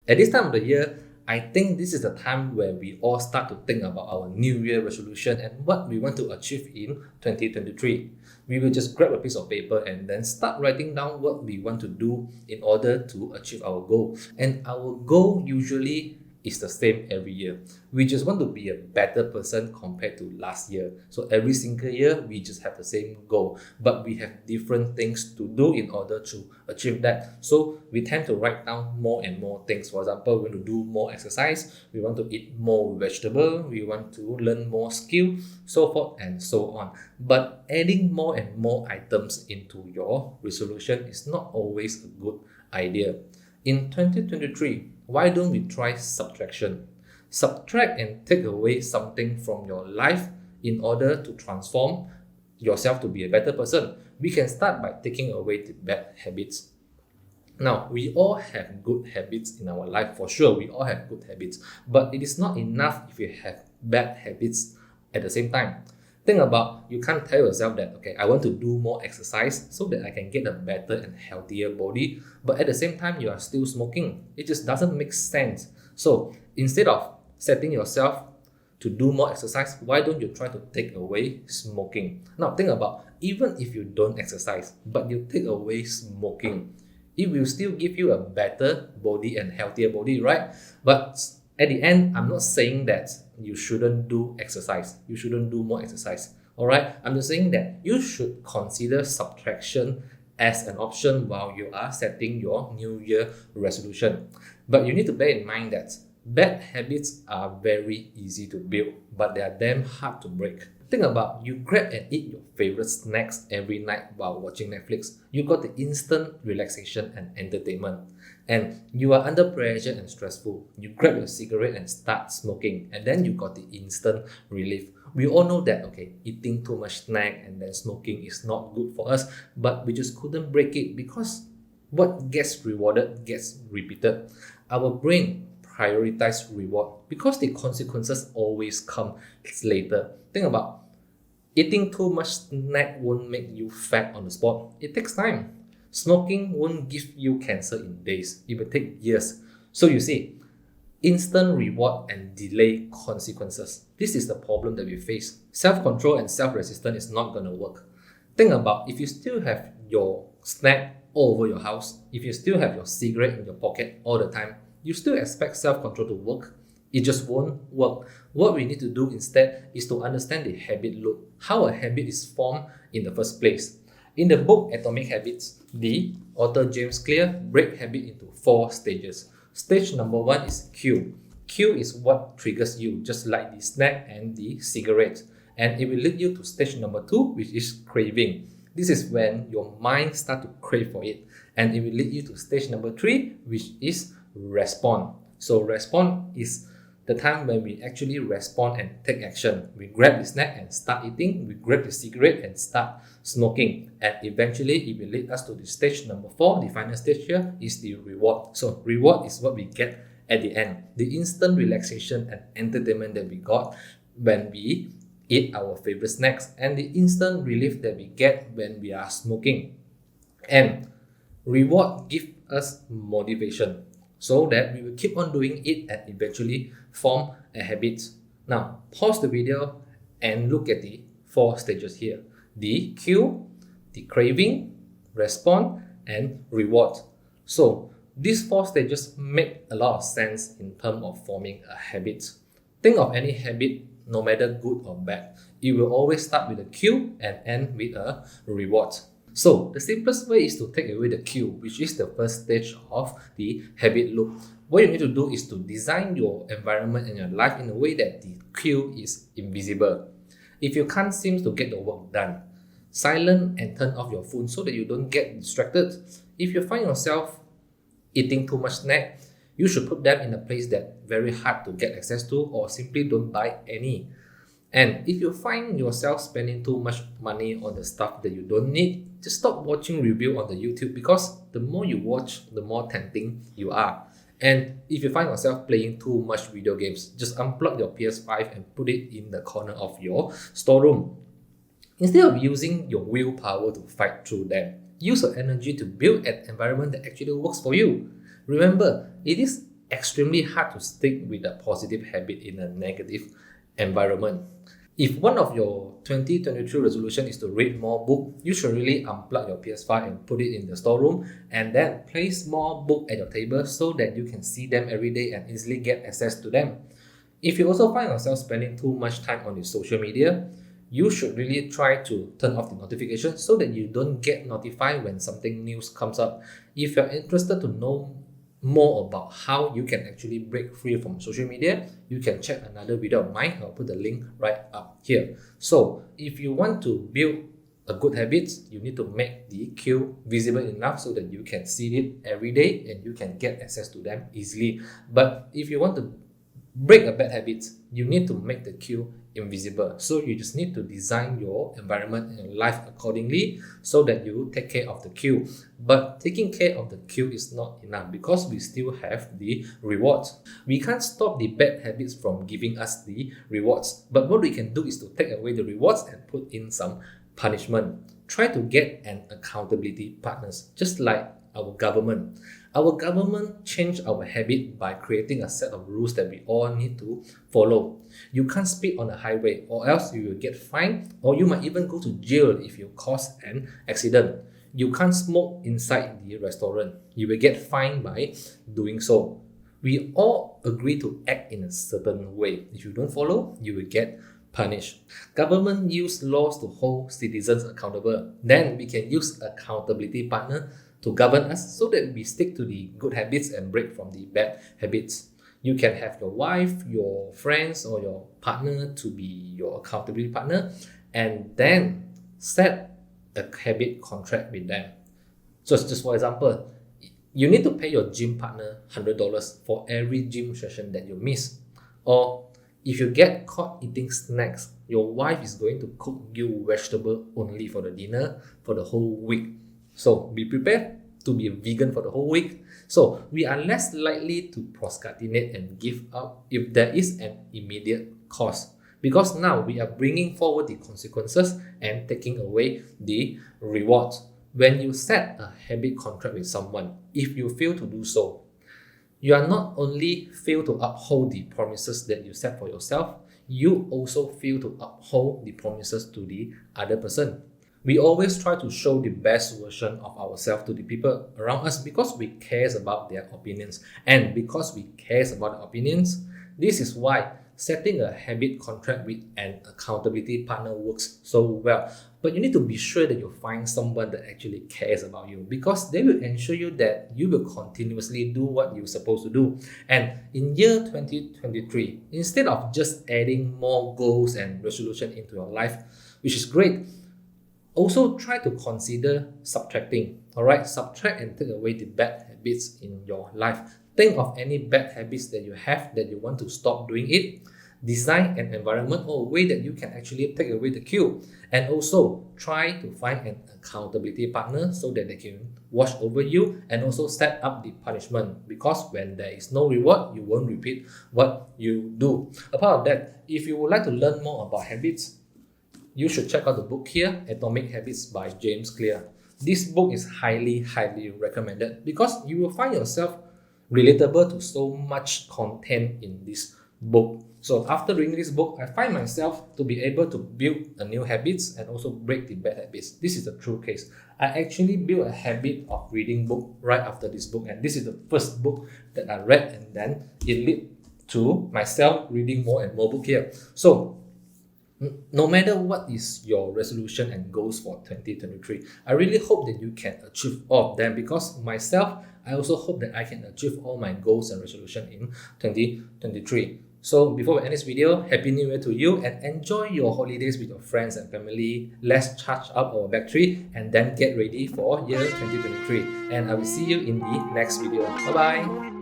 At this time of the year, I think this is the time where we all start to think about our New Year resolution and what we want to achieve in 2023. We will just grab a piece of paper and then start writing down what we want to do in order to achieve our goal. And our goal usually is the same every year. We just want to be a better person compared to last year. So every single year, we just have the same goal, but we have different things to do in order to achieve that. So we tend to write down more and more things. For example, we want to do more exercise, we want to eat more vegetable, we want to learn more skill, so forth and so on. But adding more and more items into your resolution is not always a good idea. In 2023, why don't we try subtraction? Subtract and take away something from your life in order to transform yourself to be a better person. We can start by taking away the bad habits. Now, we all have good habits in our life, for sure. We all have good habits, but it is not enough if you have bad habits at the same time. Think about, you can't tell yourself that, okay, I want to do more exercise so that I can get a better and healthier body, but at the same time, you are still smoking. It just doesn't make sense. So instead of setting yourself to do more exercise, why don't you try to take away smoking? Now, think about, even if you don't exercise, but you take away smoking, it will still give you a better body and healthier body, right? But at the end, I'm not saying that you shouldn't do exercise. You shouldn't do more exercise. All right? I'm just saying that you should consider subtraction as an option while you are setting your New Year resolution. But you need to bear in mind that bad habits are very easy to build, but they are damn hard to break. Think about, you grab and eat your favorite snacks every night while watching Netflix. You got the instant relaxation and entertainment. And you are under pressure and stressful. You grab your cigarette and start smoking, and then you got the instant relief. We all know that, okay, eating too much snack and then smoking is not good for us, but we just couldn't break it because what gets rewarded gets repeated. Our brain prioritize reward because the consequences always come later. Think about, eating too much snack won't make you fat on the spot. It takes time. Smoking won't give you cancer in days. It will take years. So you see, instant reward and delay consequences. This is the problem that we face. Self-control and self-resistance is not going to work. Think about, if you still have your snack all over your house, if you still have your cigarette in your pocket all the time, you still expect self-control to work. It just won't work. What we need to do instead is to understand the habit loop, how a habit is formed in the first place. In the book Atomic Habits, the author James Clear break habit into 4 stages. Stage number 1 is cue. Cue is what triggers you, just like the snack and the cigarette. And it will lead you to stage number 2, which is craving. This is when your mind starts to crave for it. And it will lead you to stage number 3, which is respond. So respond is the time when we actually respond and take action. We grab the snack and start eating. We grab the cigarette and start smoking. And eventually, it will lead us to the stage number 4. The final stage here is the reward. So reward is what we get at the end. The instant relaxation and entertainment that we got when we eat our favorite snacks, and the instant relief that we get when we are smoking. And reward gives us motivation, so that we will keep on doing it and eventually form a habit. Now, pause the video and look at the 4 stages here. The cue, the craving, respond, and reward. So, these 4 stages make a lot of sense in terms of forming a habit. Think of any habit, no matter good or bad. It will always start with a cue and end with a reward. So the simplest way is to take away the cue, which is the first stage of the habit loop. What you need to do is to design your environment and your life in a way that the cue is invisible. If you can't seem to get the work done, silent and turn off your phone so that you don't get distracted. If you find yourself eating too much snack, you should put them in a place that's very hard to get access to, or simply don't buy any. And if you find yourself spending too much money on the stuff that you don't need, just stop watching review on the YouTube, because the more you watch, the more tempting you are. And if you find yourself playing too much video games, just unplug your PS5 and put it in the corner of your storeroom. Instead of using your willpower to fight through them, use your energy to build an environment that actually works for you. Remember, it is extremely hard to stick with a positive habit in a negative environment. If one of your 2023 resolution is to read more book, you should really unplug your PS5 and put it in the storeroom and then place more book at your table so that you can see them every day and easily get access to them. If you also find yourself spending too much time on your social media, you should really try to turn off the notifications so that you don't get notified when something new comes up. If you're interested to know more about how you can actually break free from social media, you can check another video of mine. I'll put the link right up here. So if you want to build a good habit, you need to make the queue visible enough so that you can see it every day and you can get access to them easily. But if you want to break a bad habit, you need to make the queue invisible. So you just need to design your environment and your life accordingly so that you take care of the queue. But taking care of the queue is not enough because we still have the rewards. We can't stop the bad habits from giving us the rewards. But what we can do is to take away the rewards and put in some punishment. Try to get an accountability partners, just like our government. Our government changed our habit by creating a set of rules that we all need to follow. You can't speed on the highway or else you will get fined, or you might even go to jail if you cause an accident. You can't smoke inside the restaurant. You will get fined by doing so. We all agree to act in a certain way. If you don't follow, you will get punished. Government use laws to hold citizens accountable. Then we can use accountability partner to govern us so that we stick to the good habits and break from the bad habits. You can have your wife, your friends, or your partner to be your accountability partner and then set a habit contract with them. So just for example, you need to pay your gym partner $100 for every gym session that you miss. Or if you get caught eating snacks, your wife is going to cook you vegetable only for the dinner for the whole week. So be prepared to be a vegan for the whole week. So we are less likely to procrastinate and give up if there is an immediate cost, because now we are bringing forward the consequences and taking away the rewards. When you set a habit contract with someone, if you fail to do so, you are not only fail to uphold the promises that you set for yourself, you also fail to uphold the promises to the other person. We always try to show the best version of ourselves to the people around us because we care about their opinions. And because we care about their opinions, this is why setting a habit contract with an accountability partner works so well. But you need to be sure that you find someone that actually cares about you, because they will ensure you that you will continuously do what you're supposed to do. And in year 2023, instead of just adding more goals and resolution into your life, which is great, also try to consider subtracting. Alright, subtract and take away the bad habits in your life. Think of any bad habits that you have that you want to stop doing it. Design an environment or a way that you can actually take away the cue. And also try to find an accountability partner so that they can watch over you and also set up the punishment. Because when there is no reward, you won't repeat what you do. Apart from that, if you would like to learn more about habits, you should check out the book here, Atomic Habits by James Clear. This book is highly recommended because you will find yourself relatable to so much content in this book. So after reading this book, I find myself to be able to build a new habits and also break the bad habits. This is a true case. I actually built a habit of reading book right after this book, and this is the first book that I read, and then it led to myself reading more and more book here. So no matter what is your resolution and goals for 2023, I really hope that you can achieve all of them, because myself, I also hope that I can achieve all my goals and resolution in 2023. So before we end this video, Happy New Year to you and enjoy your holidays with your friends and family. Let's charge up our battery and then get ready for year 2023. And I will see you in the next video. Bye bye.